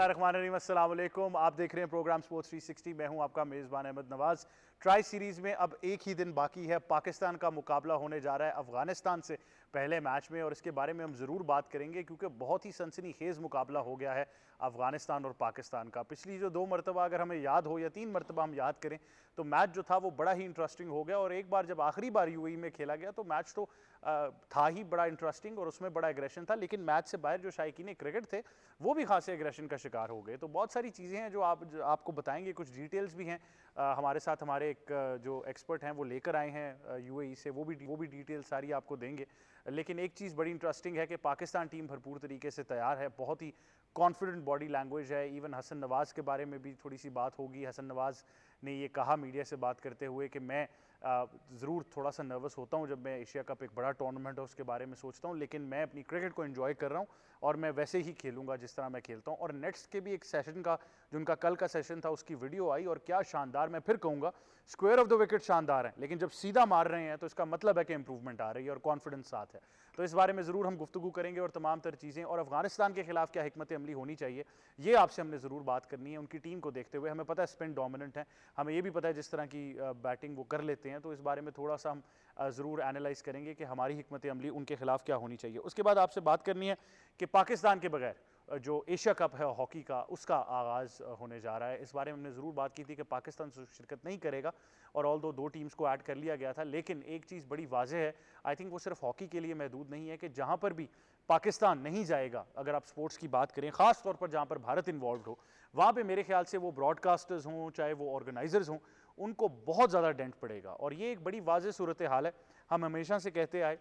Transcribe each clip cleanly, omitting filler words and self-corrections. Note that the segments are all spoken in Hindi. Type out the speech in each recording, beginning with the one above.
बिस्मिल्लाहिर्रहमानिर्रहीम, अस्सलाम वालेकुम। आप देख रहे हैं प्रोग्राम स्पोर्ट्स 360। मैं हूं आपका मेज़बान अहमद नवाज़। ट्राई सीरीज़ में अब एक ही दिन बाकी है। पाकिस्तान का मुकाबला होने जा रहा है अफ़गानिस्तान से पहले मैच में, और इसके बारे में हम ज़रूर बात करेंगे क्योंकि बहुत ही सनसनीखेज़ मुकाबला हो गया है अफ़गानिस्तान और पाकिस्तान का। पिछली जो 2 मरतबा अगर हमें याद हो या 3 मरतबा हम याद करें तो मैच जो था वो बड़ा ही इंटरेस्टिंग हो गया। और एक बार जब आखिरी बार यूएई में खेला गया तो मैच तो था ही बड़ा इंटरेस्टिंग और उसमें बड़ा एग्रेशन था, लेकिन मैच से बाहर जो शायकीन क्रिकेट थे वो भी खासे एग्रेशन का शिकार हो गए। तो बहुत सारी चीज़ें हैं जो आपको बताएंगे, कुछ डिटेल्स भी हैं। हमारे साथ हमारे एक जो एक्सपर्ट हैं वो लेकर आए हैं यूएई से, वो भी डिटेल सारी आपको देंगे। लेकिन एक चीज़ बड़ी इंटरेस्टिंग है कि पाकिस्तान टीम भरपूर तरीके से तैयार है, बहुत ही कॉन्फिडेंट बॉडी लैंग्वेज है। इवन हसन नवाज़ के बारे में भी थोड़ी सी बात होगी। हसन नवाज़ ने ये कहा मीडिया से बात करते हुए कि मैं ज़रूर थोड़ा सा नर्वस होता हूँ जब मैं एशिया कप, एक बड़ा टूर्नामेंट है, उसके बारे में सोचता हूँ, लेकिन मैं अपनी क्रिकेट को एंजॉय कर रहा हूँ और मैं वैसे ही खेलूंगा जिस तरह मैं खेलता हूँ। और नेट्स के भी एक सेशन का, जो उनका कल का सेशन था, उसकी वीडियो आई और क्या शानदार, मैं फिर कहूँगा स्क्वायर ऑफ द विकेट शानदार है, लेकिन जब सीधा मार रहे हैं तो इसका मतलब है कि इंप्रूवमेंट आ रही है और कॉन्फिडेंस साथ है। तो इस बारे में ज़रूर हम गुफ्तगू करेंगे और तमाम तर चीज़ें, और अफगानिस्तान के खिलाफ क्या हिकमत अमली होनी चाहिए ये आपसे हमने ज़रूर बात करनी है। उनकी टीम को देखते हुए हमें पता है स्पिन डोमिनेंट है, हमें ये भी पता है जिस तरह की बैटिंग वो कर लेते हैं, तो इस बारे में थोड़ा सा हम ज़रूर एनालाइज करेंगे कि हमारी हिकमत अमली उनके खिलाफ क्या होनी चाहिए। उसके बाद आपसे बात करनी है कि पाकिस्तान के बगैर जो एशिया कप है हॉकी का, उसका आगाज़ होने जा रहा है। इस बारे में हमने ज़रूर बात की थी कि पाकिस्तान शिरकत नहीं करेगा, और ऑल दो टीम्स को ऐड कर लिया गया था, लेकिन एक चीज़ बड़ी वाज़ेह है, आई थिंक वो सिर्फ हॉकी के लिए महदूद नहीं है, कि जहाँ पर भी पाकिस्तान नहीं जाएगा, अगर आप स्पोर्ट्स की बात करें, ख़ास तौर पर जहाँ पर भारत इन्वॉल्व हो, वहाँ पर मेरे ख्याल से वो ब्रॉडकास्टर्स हों चाहे वो ऑर्गेनाइजर्स हों, उनको बहुत ज़्यादा डेंट पड़ेगा। और ये एक बड़ी वाज़ेह सूरत हाल है। हम हमेशा से कहते आए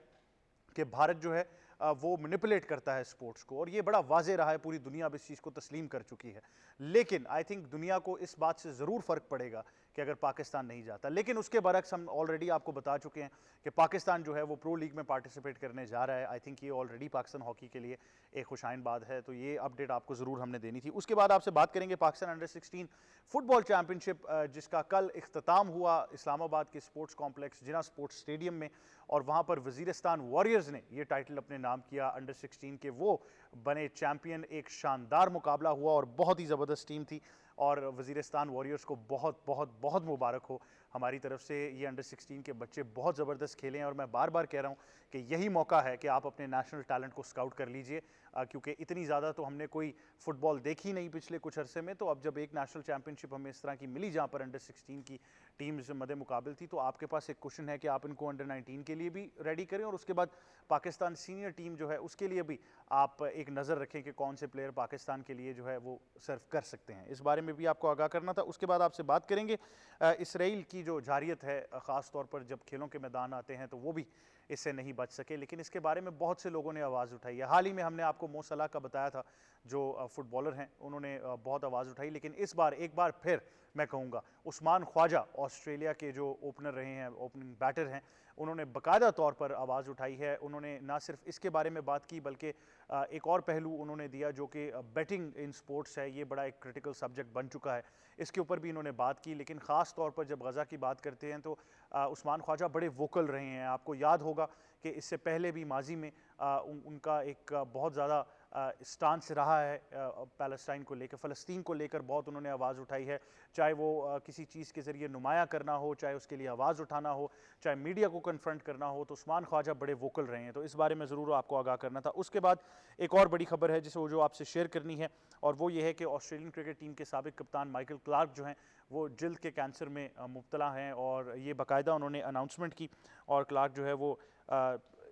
कि भारत जो है वो मैनिपुलेट करता है स्पोर्ट्स को, और ये बड़ा वाज़ेह रहा है, पूरी दुनिया अब इस चीज़ को तस्लीम कर चुकी है। लेकिन आई थिंक दुनिया को इस बात से ज़रूर फ़र्क पड़ेगा कि अगर पाकिस्तान नहीं जाता। लेकिन उसके बरक्स हम ऑलरेडी आपको बता चुके हैं कि पाकिस्तान जो है वो प्रो लीग में पार्टिसिपेट करने जा रहा है। आई थिंक ये ऑलरेडी पाकिस्तान हॉकी के लिए एक खुशाइन बात है, तो ये अपडेट आपको ज़रूर हमने देनी थी। उसके बाद आपसे बात करेंगे पाकिस्तान अंडर-16 फुटबॉल चैम्पियनशिप, जिसका कल इख्तिताम हुआ इस्लामाबाद के स्पोर्ट्स कॉम्प्लेक्स जिना स्पोर्ट्स स्टेडियम में, और वहाँ पर वज़ीरिस्तान वॉरियर्स ने ये टाइटल अपने नाम किया। अंडर-16 के वो बने चैंपियन। एक शानदार मुकाबला हुआ और बहुत ही ज़बरदस्त टीम थी, और वज़ीरिस्तान वॉरियर्स को बहुत बहुत बहुत मुबारक हो हमारी तरफ से। ये अंडर-16 के बच्चे बहुत ज़बरदस्त खेले हैं, और मैं बार बार कह रहा हूँ कि यही मौका है कि आप अपने नेशनल टैलेंट को स्काउट कर लीजिए, क्योंकि इतनी ज़्यादा तो हमने कोई फुटबॉल देखी नहीं पिछले कुछ अरसे में। तो अब जब एक नेशनल चैम्पियनशिप हमें इस तरह की मिली जहाँ पर अंडर-16 की टीम्स मद्दे मुकाबिल थी, तो आपके पास एक क्वेश्चन है कि आप इनको अंडर-19 के लिए भी रेडी करें, और उसके बाद पाकिस्तान सीनियर टीम जो है उसके लिए भी आप एक नज़र रखें कि कौन से प्लेयर पाकिस्तान के लिए जो है वो सर्व कर सकते हैं। इस बारे में भी आपको आगाह करना था। उसके बाद आपसे बात करेंगे इसराइल की जो जारियत है, ख़ास तौर पर जब खेलों के मैदान आते हैं तो वो भी इससे नहीं बच सके, लेकिन इसके बारे में बहुत से लोगों ने आवाज़ उठाई है। हाल ही में हमने आपको मो सलाह का बताया था, जो फुटबॉलर हैं, उन्होंने बहुत आवाज़ उठाई, लेकिन इस बार एक बार फिर मैं कहूँगा उस्मान ख्वाजा, ऑस्ट्रेलिया के जो ओपनर रहे हैं, ओपनिंग बैटर हैं, उन्होंने बाकायदा तौर पर आवाज़ उठाई है। उन्होंने ना सिर्फ इसके बारे में बात की, बल्कि एक और पहलू उन्होंने दिया जो कि बेटिंग इन स्पोर्ट्स है, ये बड़ा एक क्रिटिकल सब्जेक्ट बन चुका है, इसके ऊपर भी इन्होंने बात की। लेकिन ख़ास तौर पर जब गज़ा की बात करते हैं तो उस्मान ख्वाजा बड़े वोकल रहे हैं। आपको याद होगा कि इससे पहले भी माजी में उनका एक बहुत ज़्यादा स्टांस रहा है पैलेस्टाइन को लेकर, फ़लस्तीन को लेकर बहुत उन्होंने आवाज़ उठाई है, चाहे वो किसी चीज़ के ज़रिए नुमाया करना हो, चाहे उसके लिए आवाज़ उठाना हो, चाहे मीडिया को कन्फ्रंट करना हो, तो उस्मान ख्वाजा बड़े वोकल रहे हैं। तो इस बारे में ज़रूर आपको आगाह करना था। उसके बाद एक और बड़ी खबर है जिसे वो जो आपसे शेयर करनी है, और वो ये है कि ऑस्ट्रेलियन क्रिकेट टीम के साबिक कप्तान माइकल क्लार्क जो हैं वो जल्द के कैंसर में मुब्तला हैं, और ये बाकायदा उन्होंने अनाउंसमेंट की। और क्लार्क जो है वो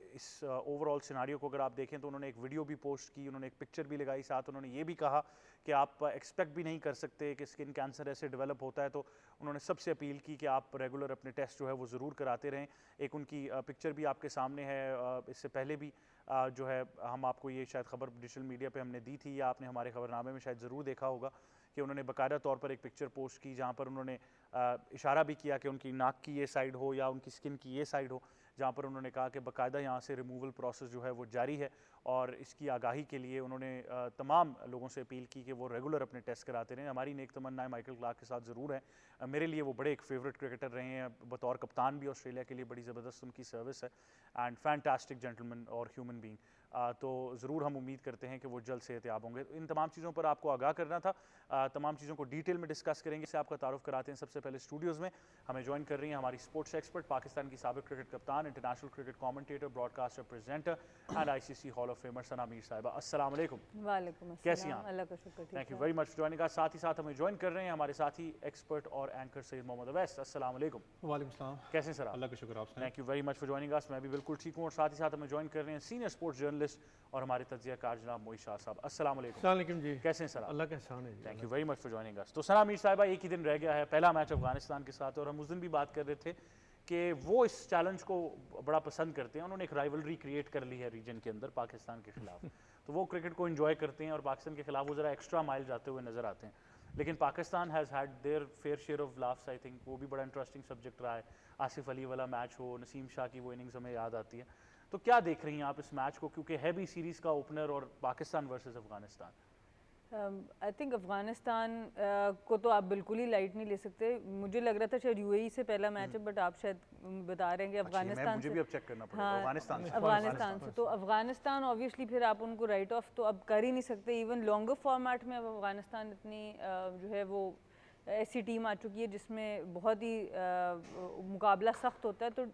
इस ओवरऑल सिनारियो को अगर आप देखें तो उन्होंने एक वीडियो भी पोस्ट की, उन्होंने एक पिक्चर भी लगाई, साथ उन्होंने ये भी कहा कि आप एक्सपेक्ट भी नहीं कर सकते कि स्किन कैंसर ऐसे डेवलप होता है। तो उन्होंने सबसे अपील की कि आप रेगुलर अपने टेस्ट जो है वो ज़रूर कराते रहें। एक उनकी पिक्चर भी आपके सामने है। इससे पहले भी जो है हम आपको ये शायद खबर डिजिटल मीडिया पे हमने दी थी, या आपने हमारे खबरनामे में शायद ज़रूर देखा होगा कि उन्होंने बाकायदा तौर पर एक पिक्चर पोस्ट की जहाँ पर उन्होंने इशारा भी किया कि उनकी नाक की ये साइड हो या उनकी स्किन की ये साइड हो, जहाँ पर उन्होंने कहा कि बाकायदा यहाँ से रिमूवल प्रोसेस जो है वो जारी है। और इसकी आगाही के लिए उन्होंने तमाम लोगों से अपील की कि वो रेगुलर अपने टेस्ट कराते रहें। हमारी नेक तमन्नाएं माइकल क्लार्क के साथ ज़रूर है। मेरे लिए वो बड़े एक फेवरेट क्रिकेटर रहे हैं, बतौर कप्तान भी ऑस्ट्रेलिया के लिए बड़ी ज़बरदस्त उनकी सर्विस है, एंड फैंटास्टिक जेंटलमैन और ह्यूमन बीइंग। तो ज़रूर हम उम्मीद करते हैं कि वो जल्द सेहतयाब होंगे। इन तमाम चीज़ों पर आपको आगाह करना था, तमाम चीज़ों को डिटेल में डिस्कस करेंगे। इससे आपका तारुफ कराते हैं। सबसे पहले स्टूडियोज़ में हमें ज्वाइन कर रही हैं हमारी स्पोर्ट्स एक्सपर्ट, पाकिस्तान की साबिक क्रिकेट कप्तान, international cricket commentator, broadcaster, presenter and ICC hall of famer Sana Mir साहिबा। अस्सलाम वालेकुम। वालेकुम कैसी हैं अस्सलाम, आप? अल्लाह का शुक्र, ठीक थैंक यू है। वेरी मच फॉर ज्वाइनिंग अस। साथ ही साथ हमें ज्वाइन कर रहे हैं हमारे साथी एक्सपर्ट और एंकर सैयद मोहम्मद अवैस। अस्सलाम वालेकुम। वालेकुम सलाम। कैसे हैं सर आप? अल्लाह का शुक्र, आप सुनाएं। Thank you very much for joining अस। मैं भी बिल्कुल ठीक हूँ। और साथ ही साथ हमें ज्वाइन कर रहे हैं सीनियर स्पोर्ट्स जर्नलिस्ट और हमारे तज्जियाकार जनाब मोई शाह साहब। अस्सलाम वालेकुम। अस्सलाम वालेकुम जी। कैसे हैं सर आप? अल्लाह का एहसान है जी। Thank you very much for joining us. तो सना मीर साहिबा, एक ही दिन रह गया है पहला मैच अफगानिस्तान के साथ, और हम उस दिन भी बात कर रहे थे कि वो इस चैलेंज को बड़ा पसंद करते हैं। उन्होंने एक राइवलरी क्रिएट कर ली है रीजन के अंदर पाकिस्तान के खिलाफ, तो वो क्रिकेट को एंजॉय करते हैं और पाकिस्तान के खिलाफ वो ज़रा एक्स्ट्रा माइल जाते हुए नजर आते हैं। लेकिन Pakistan has had there fair share of laughs. I think वो भी बड़ा इंटरेस्टिंग सब्जेक्ट रहा है। आसिफ अली वाला मैच हो, नसीम शाह की वो इनिंग्स हमें याद आती है। तो क्या देख रही हैं आप इस मैच को, क्योंकि है भी सीरीज़ का ओपनर और Pakistan versus Afghanistan? I think Afghanistan को तो आप बिल्कुल ही लाइट नहीं ले सकते। मुझे लग रहा था शायद UAE से पहला मैच है, बट आप शायद बता रहे हैं कि अफगानिस्तान मुझे से। भी अब चेक करना पड़ेगा। हाँ, अफगानिस्तान से। तो अफगानिस्तान ऑब्वियसली फिर आप उनको राइट ऑफ तो अब कर ही नहीं सकते। इवन लॉन्गर फॉर्मेट में अब अफगानिस्तान इतनी जो है वो ऐसी टीम आ चुकी है जिसमें बहुत ही मुकाबला सख्त होता है। तो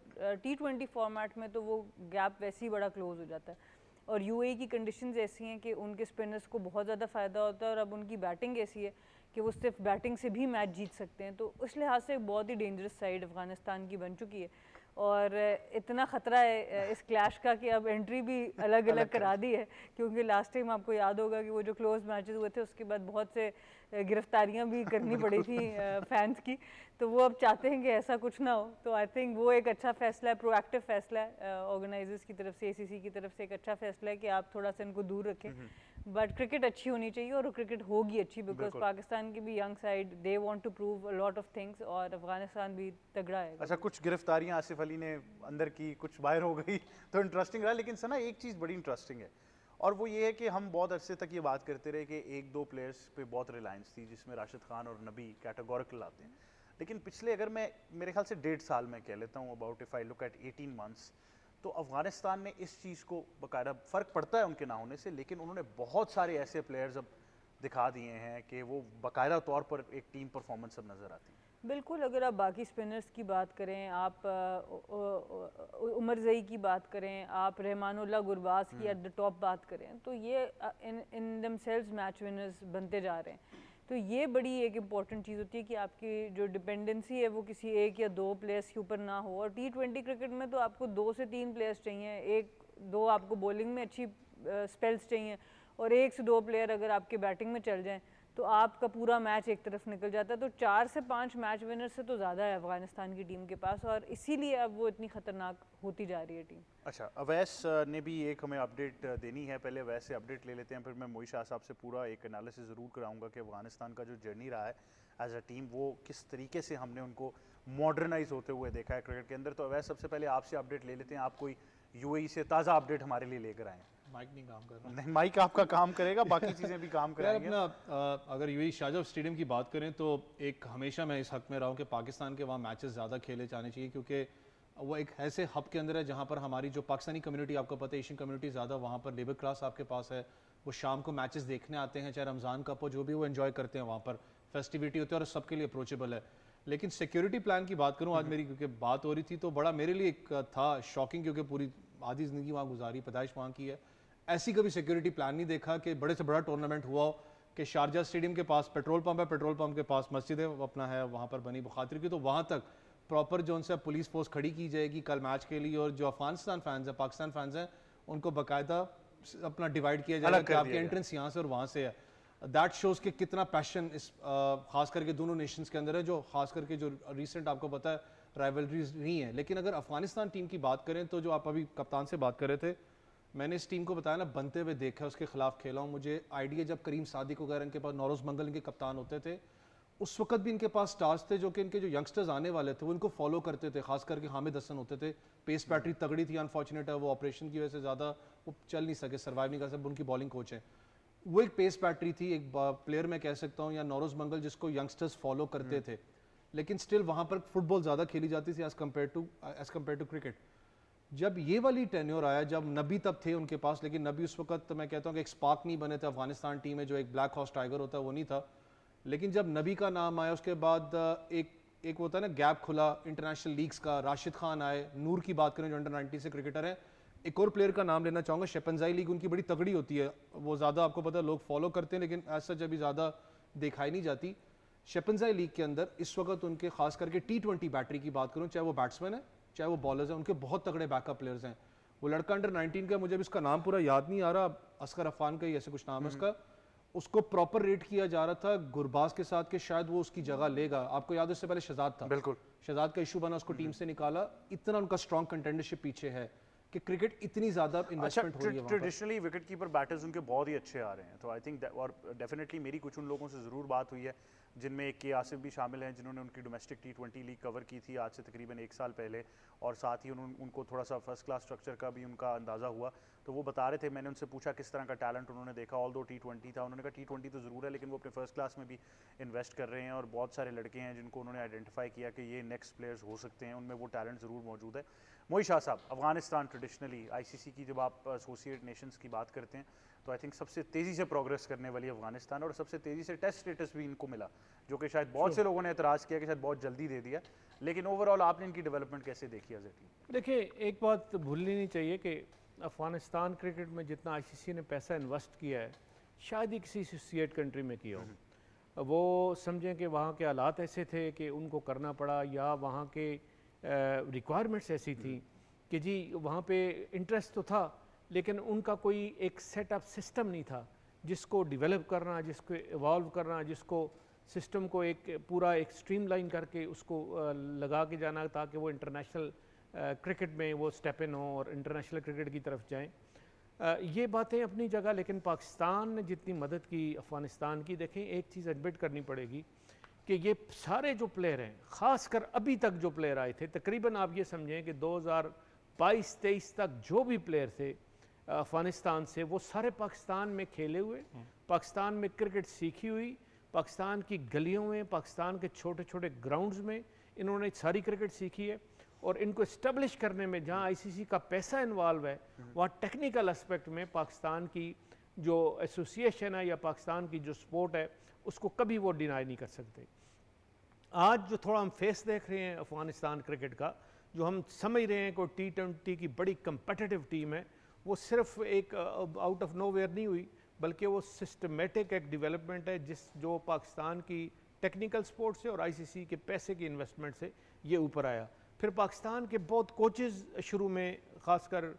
T20 फॉर्मेट में तो वो गैप वैसे ही बड़ा क्लोज हो जाता है। और UAE की कंडीशंस ऐसी हैं कि उनके स्पिनर्स को बहुत ज़्यादा फ़ायदा होता है, और अब उनकी बैटिंग ऐसी है कि वो सिर्फ बैटिंग से भी मैच जीत सकते हैं। तो उस लिहाज से बहुत ही डेंजरस साइड अफ़गानिस्तान की बन चुकी है, और इतना ख़तरा है इस क्लैश का कि अब एंट्री भी अलग अलग करा दी है। क्योंकि लास्ट टाइम आपको याद होगा कि वो जो क्लोज मैचेस हुए थे उसके बाद बहुत से गिरफ्तारियां भी करनी पड़ी थी फैंस की। तो वो अब चाहते हैं कि ऐसा कुछ ना हो। तो आई थिंक वो एक अच्छा फैसला है, प्रोएक्टिव फैसला है ऑर्गेनाइजर्स की तरफ से, ACC की तरफ से एक अच्छा फैसला है कि आप थोड़ा सा इनको दूर रखें। बट क्रिकेट अच्छी होनी चाहिए, और क्रिकेट होगी अच्छी, बिकॉज पाकिस्तान की भी young side, they want to prove a lot of things, और अफगानिस्तान भी तगड़ा है। अच्छा, कुछ गिरफ्तारियां आसिफ अली ने अंदर की, कुछ बाहर हो गई, तो इंटरेस्टिंग रहा। लेकिन सना एक चीज़ बड़ी इंटरेस्टिंग है, और वो ये है कि हम बहुत अरसे तक ये बात करते रहे कि एक दो प्लेयर्स पे बहुत रिलायंस थी, जिसमें राशिद खान और नबी कैटेगोरिकल आते हैं। लेकिन पिछले, अगर मैं मेरे ख्याल से 1.5 साल में कह लेता हूँ, about if I look at 18 months, तो अफगानिस्तान ने इस चीज़ को बाकायदा, फ़र्क पड़ता है उनके ना होने से, लेकिन उन्होंने बहुत सारे ऐसे प्लेयर्स अब दिखा दिए हैं कि वो बाकायदा तौर पर एक टीम परफॉर्मेंस अब नज़र आती है। बिल्कुल, अगर आप बाकी स्पिनर्स की बात करें, आप उमर ज़ई की बात करें, आप रहमानुल्लाह गुरबाज की एट द टॉप बात करें, तो ये इन दमसेल्व्स मैच विनर्स बनते जा रहे हैं। तो ये बड़ी एक इम्पॉर्टेंट चीज़ होती है कि आपकी जो डिपेंडेंसी है वो किसी एक या दो प्लेयर्स के ऊपर ना हो। और T20 क्रिकेट में तो आपको 2 से 3 प्लेयर्स चाहिए, एक दो आपको बॉलिंग में अच्छी स्पेल्स चाहिए, और 1 से 2 प्लेयर अगर आपके बैटिंग में चल जाएं तो आपका पूरा मैच एक तरफ निकल जाता है। तो 4 से 5 मैच विनर से तो ज़्यादा है अफगानिस्तान की टीम के पास, और इसीलिए अब वो इतनी ख़तरनाक होती जा रही है टीम। अच्छा, अवैस ने भी एक हमें अपडेट देनी है। पहले अवैस से अपडेट ले लेते हैं, फिर मैं मोई शाह साहब से पूरा एक एनालिसिस ज़रूर कराऊंगा कि अफगानिस्तान का जो जर्नी रहा है एज अ टीम, वो किस तरीके से हमने उनको मॉडर्नाइज होते हुए देखा है क्रिकेट के अंदर। तो अवैस, सबसे पहले आपसे अपडेट ले लेते हैं। आप कोई UAE से ताज़ा अपडेट हमारे लिए लेकर आए? माइक नहीं काम कर रहा। नहीं, माइक आपका काम करेगा, बाकी चीज़ें भी काम कराएंगे। अपना अगर UAE शारजाह स्टेडियम की बात करें तो एक हमेशा मैं इस हक में रहा हूँ कि पाकिस्तान के वहाँ मैचेस ज़्यादा खेले जाने चाहिए, क्योंकि वो एक ऐसे हब के अंदर है जहाँ पर हमारी जो पाकिस्तानी कम्युनिटी, आपको पता है एशियन कम्युनिटी ज़्यादा वहाँ पर लेबर क्लास आपके पास है, वो शाम को मैचेस देखने आते हैं, चाहे रमज़ान कप हो, जो भी वो एंजॉय करते हैं, वहाँ पर फेस्टिविटी होती है और सबके लिए अप्रोचेबल है। लेकिन सिक्योरिटी प्लान की बात करूँ आज मेरी, क्योंकि बात हो रही थी, तो बड़ा मेरे लिए एक था शॉकिंग, क्योंकि पूरी आधी ज़िंदगी वहाँ गुजारी, पैदाइश वहाँ की है, ऐसी कभी सिक्योरिटी प्लान नहीं देखा कि बड़े से बड़ा टूर्नामेंट हुआ हो कि शारजाह स्टेडियम के पास पेट्रोल पंप है, पेट्रोल पंप के पास मस्जिद है अपना है वहाँ पर बनी बखातिर की, तो वहाँ तक प्रॉपर जो उनसे पुलिस फोर्स खड़ी की जाएगी कल मैच के लिए, और जो अफगानिस्तान फैंस हैं, पाकिस्तान फैंस हैं, उनको बाकायदा अपना डिवाइड किया जाएगा कि आपकी एंट्रेंस यहाँ से और वहाँ से है। दैट शोज़ कि कितना पैशन इस खास करके दोनों नेशंस के अंदर है, जो खास करके जो रिसेंट आपको पता है राइवलरीज नहीं है। लेकिन अगर अफगानिस्तान टीम की बात करें तो जो आप अभी कप्तान से बात कर रहे थे, मैंने इस टीम को बताया ना, बनते हुए देखा, उसके खिलाफ खेला हूँ। मुझे आइडिया जब करीम सादिक वगैरह इनके पास, नौरोज मंगल इनके कप्तान होते थे, उस वक्त भी इनके पास स्टार्स थे जो कि इनके जो यंगस्टर्स आने वाले थे वो इनको फॉलो करते थे, खास करके हामिद हसन होते थे। पेस बैटरी तगड़ी थी, अनफॉर्चुनेट है वो ऑपरेशन की वजह से ज़्यादा वो चल नहीं सके, सर्वाइव नहीं कर सके, उनकी बॉलिंग कोच है। वो एक पेस बैटरी थी, एक प्लेयर मैं कह सकता हूँ, या नौरोज मंगल जिसको यंगस्टर्स फॉलो करते थे। लेकिन स्टिल वहाँ पर फुटबॉल ज़्यादा खेली जाती थी एज़ कम्पेयर टू क्रिकेट। जब ये वाली टेन्योर आया, जब नबी तब थे उनके पास, लेकिन नबी उस वक्त मैं कहता हूँ कि एक स्पार्क नहीं बने थे अफगानिस्तान टीम में, जो एक ब्लैक हॉर्स टाइगर होता है वो नहीं था। लेकिन जब नबी का नाम आया उसके बाद एक होता है ना गैप खुला इंटरनेशनल लीग्स का। राशिद खान आए, नूर की बात करें जो अंडर 19 से क्रिकेटर है। एक और प्लेयर का नाम लेना चाहूँगा, शेपनजाई लीग उनकी बड़ी तगड़ी होती है, वो ज़्यादा आपको पता है लोग फॉलो करते हैं लेकिन ऐसा जब भी ज़्यादा दिखाई नहीं जाती। शेपनजाई लीग के अंदर इस वक्त उनके खास करके T20 बैटरी की बात करूँ, चाहे वो बैट्समैन है चाहे वो बॉलर्स हैं, उनके बहुत तगड़े बैकअप प्लेयर्स हैं। वो लड़का अंडर 19 का, मुझे भी उसका नाम पूरा याद नहीं आ रहा, असगर अफान का ही ऐसे कुछ नाम है उसका, उसको प्रॉपर रेट किया जा रहा था गुरबाज के साथ कि शायद वो उसकी जगह लेगा। आपको याद है उससे पहले शहजाद था, बिल्कुल शहजाद का इशू बना, उसको टीम से निकाला। इतना उनका स्ट्रॉन्ग कंटेंडरशिप पीछे है कि क्रिकेट इतनी ज्यादा अच्छा, इन्वेस्टमेंट हो रही है वहाँ पर। ट्रेडिशनली विकेट कीपर बैटर्स उनके बहुत ही अच्छे आ रहे हैं, तो आई थिंक और डेफिनेटली मेरी कुछ उन लोगों से ज़रूर बात हुई है, जिनमें के आसिफ भी शामिल हैं, जिन्होंने उनकी डोमेस्टिक T20 लीग कवर की थी आज से तकरीबन 1 साल पहले, और साथ ही उनको थोड़ा सा फर्स्ट क्लास स्ट्रक्चर का भी उनका अंदाज़ा हुआ। तो वो बता रहे थे, मैंने उनसे पूछा किस तरह का टैलेंट उन्होंने देखा, ऑल दो T20 था, उन्होंने कहा T20 तो ज़रूर है लेकिन वो अपने फर्स्ट क्लास में भी इन्वेस्ट कर रहे हैं, और बहुत सारे लड़के हैं जिनको उन्होंने आइडेंटिफाई किया कि ये नेक्स्ट प्लेयर्स हो सकते हैं, उनमें वो टैलेंट ज़रूर मौजूद है। मोई शाह साहब, अफगानिस्तान ट्रेडिशनली ICC की जब आप एसोसिएट नेशंस की बात करते हैं तो आई थिंक सबसे तेज़ी से प्रोग्रेस करने वाली अफगानिस्तान, और सबसे तेज़ी से टेस्ट स्टेटस भी इनको मिला, जो कि शायद बहुत से लोगों ने एतराज़ किया कि शायद बहुत जल्दी दे दिया, लेकिन ओवरऑल आपने इनकी डेवलपमेंट कैसे देखी एज ए टीम? देखिए, एक बात भूलनी नहीं चाहिए कि अफ़गानिस्तान क्रिकेट में जितना ICC ने पैसा इन्वेस्ट किया है शायद ही किसी एसोसिएट कंट्री में किया हो। वो समझें कि वहाँ के हालात ऐसे थे कि उनको करना पड़ा, या वहाँ के रिक्वायरमेंट्स ऐसी थी कि जी वहाँ पे इंटरेस्ट तो था लेकिन उनका कोई एक सेटअप सिस्टम नहीं था जिसको डेवलप करना, जिसको इवॉल्व करना, जिसको सिस्टम को एक पूरा एक स्ट्रीमलाइन करके उसको लगा के जाना ताकि वो इंटरनेशनल क्रिकेट में वो स्टेप इन हो और इंटरनेशनल क्रिकेट की तरफ जाएं। ये बातें अपनी जगह, लेकिन पाकिस्तान ने जितनी मदद की अफ़गानिस्तान की, देखें एक चीज़ एडमिट करनी पड़ेगी कि ये सारे जो प्लेयर हैं, ख़ासकर अभी तक जो प्लेयर आए थे, तकरीबन आप ये समझें कि 2022-23 तक जो भी प्लेयर थे अफ़गानिस्तान से, वो सारे पाकिस्तान में खेले हुए, पाकिस्तान में क्रिकेट सीखी हुई, पाकिस्तान की गलियों में, पाकिस्तान के छोटे छोटे ग्राउंड्स में इन्होंने सारी क्रिकेट सीखी है। और इनको इस्टेब्लिश करने में जहाँ ICC का पैसा इन्वॉल्व है, वहाँ टेक्निकल एस्पेक्ट में पाकिस्तान की जो एसोसिएशन है या पाकिस्तान की जो स्पोर्ट है उसको कभी वो डिनाई नहीं कर सकते। आज जो थोड़ा हम फेस देख रहे हैं अफ़गानिस्तान क्रिकेट का, जो हम समझ रहे हैं कोई T20 की बड़ी कंपेटिटिव टीम है, वो सिर्फ एक आउट ऑफ नोवेयर नहीं हुई, बल्कि वो सिस्टमेटिक एक डेवलपमेंट है जो पाकिस्तान की टेक्निकल सपोर्ट से और ICC के पैसे की इन्वेस्टमेंट से ये ऊपर आया। फिर पाकिस्तान के बहुत कोचेज़ शुरू में, ख़ासकर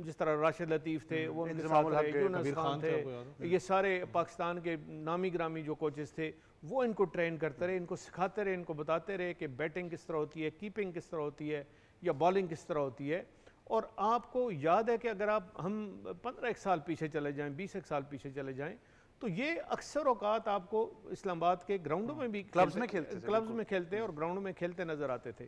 जिस तरह राशिद लतीफ़ थे, वो उनके साथ रहे, यूनुस खान थे, ये सारे पाकिस्तान के नामी ग्रामी जो कोचेज़ थे वो इनको ट्रेन करते रहे, इनको सिखाते रहे, इनको बताते रहे कि बैटिंग किस तरह होती है, कीपिंग किस तरह होती है, या बॉलिंग किस तरह होती है। और आपको याद है कि अगर हम 15 साल पीछे चले जाएं, 20 साल पीछे चले जाएं, तो ये अक्सर औकात आपको इस्लामाबाद के ग्राउंडों में भी क्लब्स में खेलते और ग्राउंड में खेलते नज़र आते थे।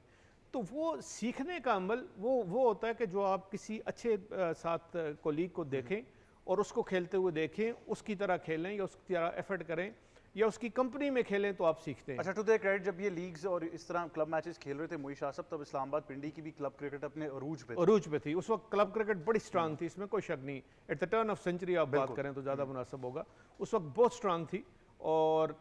तो वो सीखने का अमल वो होता है कि जो आप किसी अच्छे साथ कोलीग को देखें और उसको खेलते हुए देखें, उसकी तरह खेलें या उसकी तरह एफर्ट करें या उसकी कंपनी में खेलें, तो आप सीखते हैं। अच्छा, टू देयर क्रेडिट, जब ये लीग्स और इस तरह क्लब मैचेस खेल रहे थे मोई शाह साहब, तब इस्लामाबाद पिंडी की भी क्लब क्रिकेट अपने अरूज पे थी। उस वक्त क्लब क्रिकेट बड़ी स्ट्रांग थी, इसमें कोई शक नहीं। At the turn of century आप बात करें तो ज़्यादा मुनासिब होगा, उस वक्त बहुत स्ट्रांग थी। और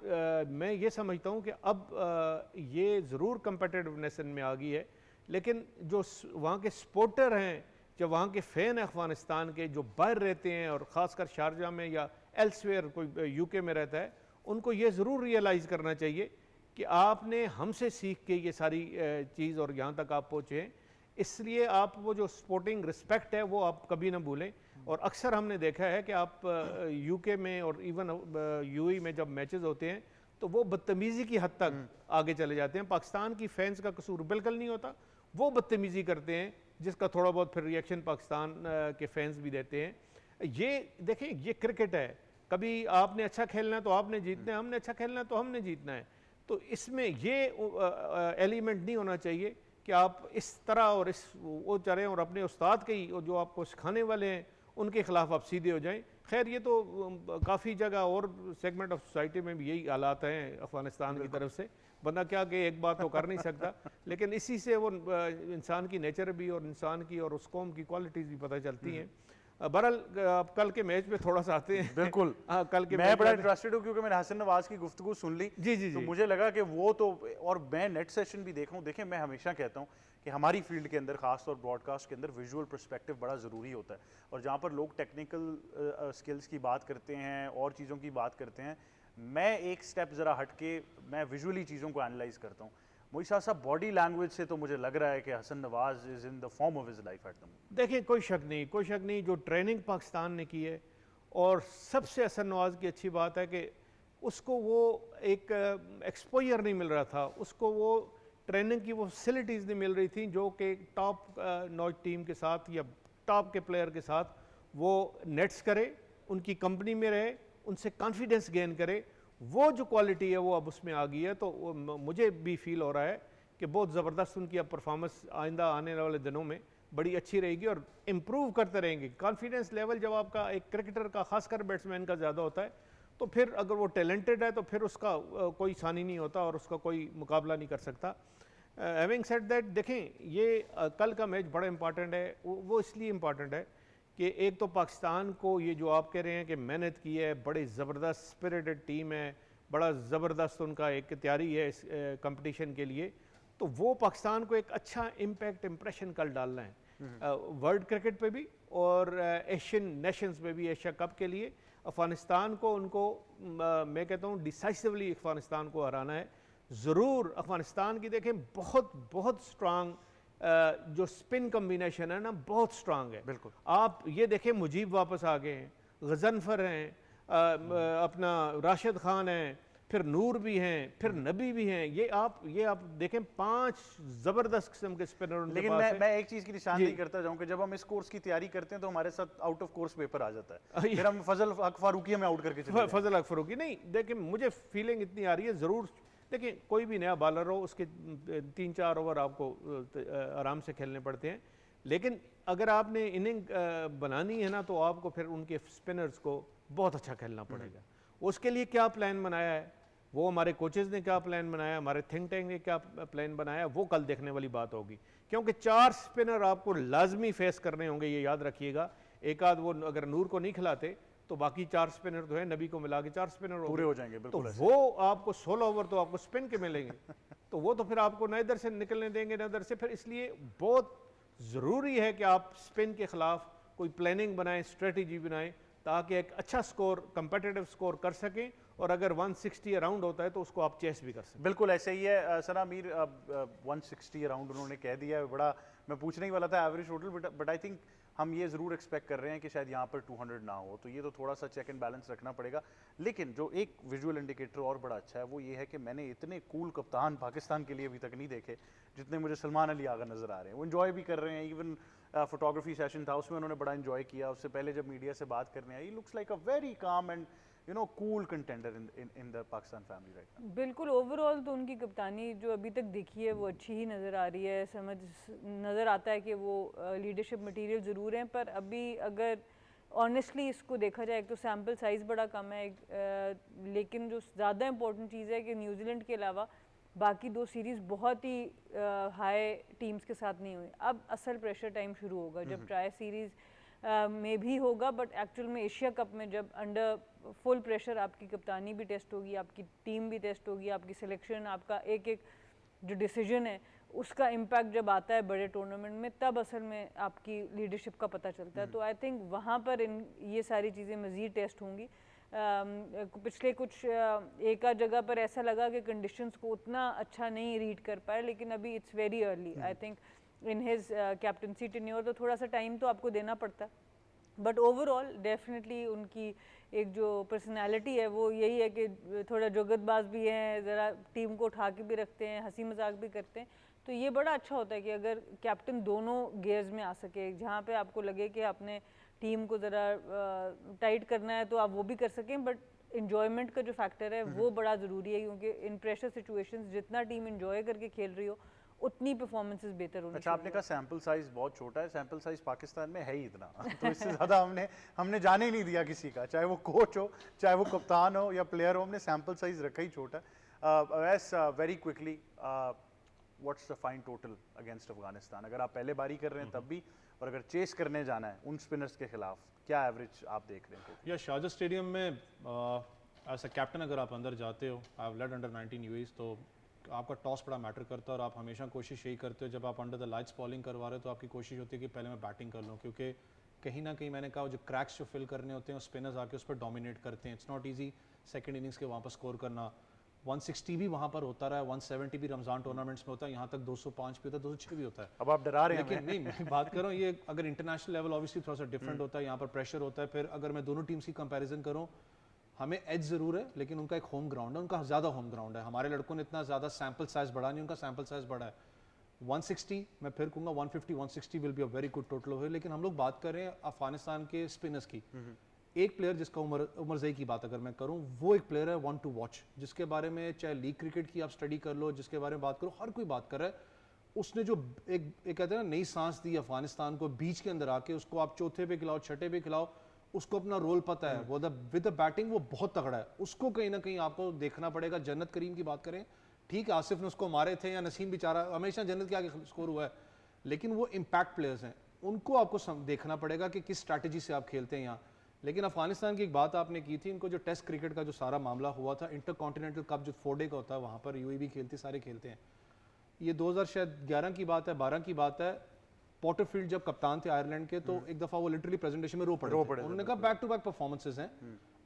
मैं ये समझता हूँ कि अब ये ज़रूर कम्पिटिटिवनेस में आ गई है, लेकिन जो वहाँ के सपोर्टर हैं, जो वहाँ के फ़ैन हैं अफ़गानिस्तान के, जो बाहर रहते हैं और ख़ासकर शारजा में या एल्सवेयर कोई UK में रहता है, उनको ये ज़रूर रियलाइज़ करना चाहिए कि आपने हमसे सीख के ये सारी चीज़ और यहाँ तक आप पहुँचे हैं। इसलिए आप वो जो स्पोर्टिंग रिस्पेक्ट है वो आप कभी ना भूलें। और अक्सर हमने देखा है कि आप UK में और इवन UAE में जब मैचेस होते हैं तो वो बदतमीज़ी की हद तक आगे चले जाते हैं। पाकिस्तान की फैंस का कसूर बिल्कुल नहीं होता, वो बदतमीज़ी करते हैं जिसका थोड़ा बहुत फिर रिएक्शन पाकिस्तान के फैंस भी देते हैं। ये देखें, ये क्रिकेट है, कभी आपने अच्छा खेलना है तो आपने जीतना है, हमने अच्छा खेलना है तो हमने जीतना है। तो इसमें ये एलिमेंट नहीं होना चाहिए कि आप इस तरह और इस वो चलें और अपने उस्ताद के ही जो आपको सिखाने वाले हैं उनके खिलाफ आप सीधे हो जाएं। खैर, ये तो काफ़ी जगह और सेगमेंट ऑफ सोसाइटी में भी यही हालात हैं अफ़गानिस्तान की तरफ से, बंदा क्या कि एक बात तो कर नहीं सकता, लेकिन इसी से वो इंसान की नेचर भी और इंसान की और उस कौम की क्वालिटीज़ भी पता चलती हैं। बहरहाल कल के मैच पे थोड़ा सा आते हैं। बिल्कुल। हाँ, कल के मैं मैच बड़ा में- इंटरेस्टेड हूँ क्योंकि मैंने हसन नवाज की गुफ्तगू सुन ली। जी जी तो जी मुझे लगा कि वो तो, और मैं नेट सेशन भी देख रहा हूँ। देखें, मैं हमेशा कहता हूँ कि हमारी फील्ड के अंदर, खासतौर ब्रॉडकास्ट के अंदर, विजुअल पर्सपेक्टिव बड़ा ज़रूरी होता है। और जहाँ पर लोग टेक्निकल स्किल्स की बात करते हैं और चीज़ों की बात करते हैं, मैं एक स्टेप ज़रा हट के मैं विजुअली चीज़ों को एनालाइज करता हूँ। मोईसा साहब, बॉडी लैंग्वेज से तो मुझे लग रहा है कि Hasan Nawaz is in the form of his life at the moment. देखिए, कोई शक नहीं, कोई शक नहीं, जो ट्रेनिंग पाकिस्तान ने की है, और सबसे हसन नवाज की अच्छी बात है कि उसको वो एक एक्सपोजर नहीं मिल रहा था, उसको वो ट्रेनिंग की वो फैसिलिटीज़ नहीं मिल रही थी जो कि टॉप नॉच टीम के साथ या टॉप के प्लेयर के साथ वो नेट्स करे, उनकी कंपनी में रहे, उनसे कॉन्फिडेंस गेन करे। वो जो क्वालिटी है वो अब उसमें आ गई है। तो मुझे भी फील हो रहा है कि बहुत ज़बरदस्त उनकी अब परफॉर्मेंस आइंदा आने वाले दिनों में बड़ी अच्छी रहेगी और इम्प्रूव करते रहेंगे। कॉन्फिडेंस लेवल जब आपका एक क्रिकेटर का, खासकर बैट्समैन का ज़्यादा होता है, तो फिर अगर वो टैलेंटेड है तो फिर उसका कोई सानी नहीं होता और उसका कोई मुकाबला नहीं कर सकता। हैविंग सेड दैट, देखें, ये कल का मैच बड़ा इंपॉर्टेंट है। वो इसलिए इम्पॉर्टेंट है कि एक तो पाकिस्तान को ये जो आप कह रहे हैं कि मेहनत की है, बड़ी ज़बरदस्त स्पिरिटेड टीम है, बड़ा ज़बरदस्त उनका एक तैयारी है इस कंपटीशन के लिए, तो वो पाकिस्तान को एक अच्छा इम्पैक्ट इम्प्रेशन कल डालना है वर्ल्ड क्रिकेट पे भी और एशियन नेशंस में भी। एशिया कप के लिए अफ़गानिस्तान को, उनको मैं कहता हूँ डिसाइसिवली अफ़गानिस्तान को हराना है ज़रूर। अफ़गानिस्तान की देखें, बहुत बहुत स्ट्रांग जो स्पिन कम्बिनेशन है ना, बहुत स्ट्रांग है। बिल्कुल। आप ये देखें, मुजीब वापस आ गए हैं, गजनफर हैं, अपना राशिद खान हैं, फिर नूर भी हैं, फिर नबी भी हैं। ये आप देखें, 5 ज़बरदस्त किस्म के स्पिनर उनके लेकिन पास मैं एक चीज़ की निशानदेही जी। करता जाऊँ कि जब हम इस कोर्स की तैयारी करते हैं तो हमारे साथ आउट ऑफ कोर्स पेपर आ जाता है। ये- फिर हम फजल हक फारूकी हमें आउट करके चले जाएंगे। फजल हक फरूकी नहीं। देखिए, मुझे फीलिंग इतनी आ रही है, ज़रूर देखिए, कोई भी नया बॉलर हो, उसके 3-4 ओवर आपको आराम से खेलने पड़ते हैं, लेकिन अगर आपने इनिंग बनानी है ना, तो आपको फिर उनके स्पिनर्स को बहुत अच्छा खेलना पड़ेगा। उसके लिए क्या प्लान बनाया है, वो हमारे कोचेज़ ने क्या प्लान बनाया, हमारे थिंक टैंक ने क्या प्लान बनाया, वो कल देखने वाली बात होगी। क्योंकि 4 स्पिनर आपको लाजमी फेस करने होंगे, ये याद रखिएगा। एक आध वो अगर नूर को नहीं खिलाते तो बाकी 4 स्पिनर तो है, नबी को मिला के 4 स्पिनर पूरे हो जाएंगे। तो बिल्कुल ऐसे। वो आपको 16 ओवर तो आपको स्पिन के मिलेंगे। तो वो तो फिर आपको न इधर से निकलने देंगे न इधर से। फिर इसलिए बहुत ज़रूरी है कि आप स्पिन के ख़िलाफ़ कोई प्लानिंग बनाएं, स्ट्रेटजी बनाएं, ताकि एक अच्छा स्कोर, कंपेटिटिव स्कोर कर सकें। और अगर 160 अराउंड होता है तो उसको आप चेस भी कर सकें। बिल्कुल ऐसे ही है। सना मीर, 160 अराउंड उन्होंने कह दिया है। बड़ा मैं पूछने ही वाला था average total, but I think हम ये ज़रूर एक्सपेक्ट कर रहे हैं कि शायद यहाँ पर 200 ना हो, तो ये तो थोड़ा सा चेक एंड बैलेंस रखना पड़ेगा। लेकिन जो एक विजुअल इंडिकेटर और बड़ा अच्छा है वो ये है कि मैंने इतने कूल कप्तान पाकिस्तान के लिए अभी तक नहीं देखे जितने मुझे सलमान अली आगा नज़र आ रहे हैं। वो इन्जॉय भी कर रहे हैं। इवन फोटोग्राफी सेशन था, उसमें उन्होंने बड़ा इन्जॉय किया। उससे पहले जब मीडिया से बात करने आई, looks like a very calm and cool contender in the Pakistan family right now. बिल्कुल, ओवरऑल तो उनकी कप्तानी जो अभी तक दिखी है वो अच्छी ही नज़र आ रही है। समझ नज़र आता है कि वो लीडरशिप मटेरियल ज़रूर हैं, पर अभी अगर ऑनेस्टली इसको देखा जाए, एक तो सैम्पल साइज़ बड़ा कम है, लेकिन जो ज़्यादा इंपॉर्टेंट चीज़ है कि न्यूजीलैंड के अलावा बाकी 2 सीरीज़ बहुत ही हाई टीम्स के साथ नहीं हुई। अब असल प्रेशर टाइम शुरू होगा जब ट्राई सीरीज़ में भी होगा, बट एक्चुअल में एशिया कप में जब अंडर फुल प्रेशर आपकी कप्तानी भी टेस्ट होगी, आपकी टीम भी टेस्ट होगी, आपकी सिलेक्शन, आपका एक एक जो डिसीजन है उसका इम्पैक्ट जब आता है बड़े टूर्नामेंट में, तब असल में आपकी लीडरशिप का पता चलता है। तो आई थिंक वहाँ पर ये सारी चीज़ें मज़ीद टेस्ट होंगी। पिछले कुछ एक आध जगह पर ऐसा लगा कि कंडीशंस को उतना अच्छा नहीं रीड कर पाए, लेकिन अभी it's very early. I think in his captaincy tenure तो थोड़ा सा टाइम तो आपको देना पड़ता है, बट ओवरऑल डेफिनेटली उनकी एक जो पर्सनालिटी है वो यही है कि थोड़ा जुगतबाज भी हैं, ज़रा टीम को उठा के भी रखते हैं, हंसी मजाक भी करते हैं। तो ये बड़ा अच्छा होता है कि अगर कैप्टन दोनों गेयर्स में आ सके, जहाँ पे आपको लगे कि आपने टीम को ज़रा टाइट करना है तो आप वो भी कर सकें, बट इन्जॉयमेंट का जो फैक्टर है वो बड़ा ज़रूरी है, क्योंकि इन प्रेशर सिचुएशंस जितना टीम इन्जॉय करके खेल रही हो उतनी परफॉर्मेंसेस बेहतर होनी अच्छा, आपने चाहिए। कहा सैम्पल साइज बहुत छोटा है। सैम्पल साइज पाकिस्तान में है ही इतना तो इससे ज़्यादा हमने जाने ही नहीं दिया किसी का, चाहे वो कोच हो, चाहे वो कप्तान हो या प्लेयर हो। हमने सैम्पल साइज रखा ही छोटा। Awais, very quickly, what's the fine total against Afghanistan? अगर आप पहले बारी कर रहे हैं तब भी, और अगर चेस करने जाना है उन स्पिनर्स के खिलाफ, क्या एवरेज आप देख रहे हैं? या शारजा स्टेडियम में एज अ कैप्टन अगर आप अंदर जाते हो, I have led under 19 US, तो आपका टॉस बड़ा मैटर करता है और आप हमेशा कोशिश यही करते हो जब आप अंडर द लाइट्स बॉलिंग करवा रहे हो तो आपकी कोशिश होती है कि पहले मैं बैटिंग कर लूँ, क्योंकि कहीं ना कहीं मैंने कहा जो क्रैक्स जो फिल करने होते हैं स्पिनर्स आके उस पर डोमिनेट करते हैं। It's not easy second innings के वहाँ पर स्कोर करना। 160 भी वहाँ पर होता रहा है, 170 भी रमजान टूर्नामेंट्स में होता है, यहाँ तक 205 भी होता है, 206 भी होता है। अब आप डरा रहे हैं लेकिन नहीं, मैं बात कर रहा हूँ ये अगर इंटरनेशनल लेवल ऑब्वियसली थोड़ा सा डिफरेंट होता है, यहाँ पर प्रेशर होता है। फिर अगर मैं दोनों टीम्स की कंपैरिजन करूँ, हमें एज जरूर है लेकिन उनका एक होम ग्राउंड है, उनका ज़्यादा होम ग्राउंड है। हमारे लड़कों ने इतना ज़्यादा सैम्पल साइज बढ़ा नहीं, उनका सैम्पल साइज बढ़ा है। 160, मैं फिर कहूँगा 150 160 will be a very good total over. लेकिन हम लोग बात कर रहे हैं अफगानिस्तान के स्पिनर्स की। एक प्लेयर जिसका उमर जई की बात अगर मैं करूं, वो एक प्लेयर है वन टू वॉच, जिसके बारे में चाहे लीग क्रिकेट की आप स्टडी कर लो, जिसके बारे में बात करो, हर कोई बात कर रहा है। उसने जो एक कहते हैं ना नई सांस दी अफगानिस्तान को, बीच के अंदर आके उसको आप चौथे पे खिलाओ, छठे पे खिलाओ, उसको अपना रोल पता है, वो विद द बैटिंग वो बहुत तगड़ा है। उसको कहीं ना कहीं आपको देखना पड़ेगा। जन्नत करीम की बात करें, ठीक है आसिफ ने उसको मारे थे, या नसीम बेचारा हमेशा जन्नत के आगे स्कोर हुआ है, लेकिन वो इम्पैक्ट प्लेयर्स हैं, उनको आपको देखना पड़ेगा कि किस स्ट्रैटेजी से आप खेलते हैं यहाँ। लेकिन अफगानिस्तान की एक बात आपने की थी, इनको जो टेस्ट क्रिकेट का जो सारा मामला हुआ था, इंटर कॉन्टिनेंटल कप जो 4 डे का होता है वहाँ पर यूएई भी खेलती, सारे खेलते हैं। ये 2011 की बात है, 12 की बात है। पॉटरफील्ड जब कप्तान थे आयरलैंड के, तो एक दफ़ा वो लिटरली प्रेजेंटेशन में रो पड़े थे। उन्होंने कहा बैक टू बैक परफॉर्मेंसेस हैं,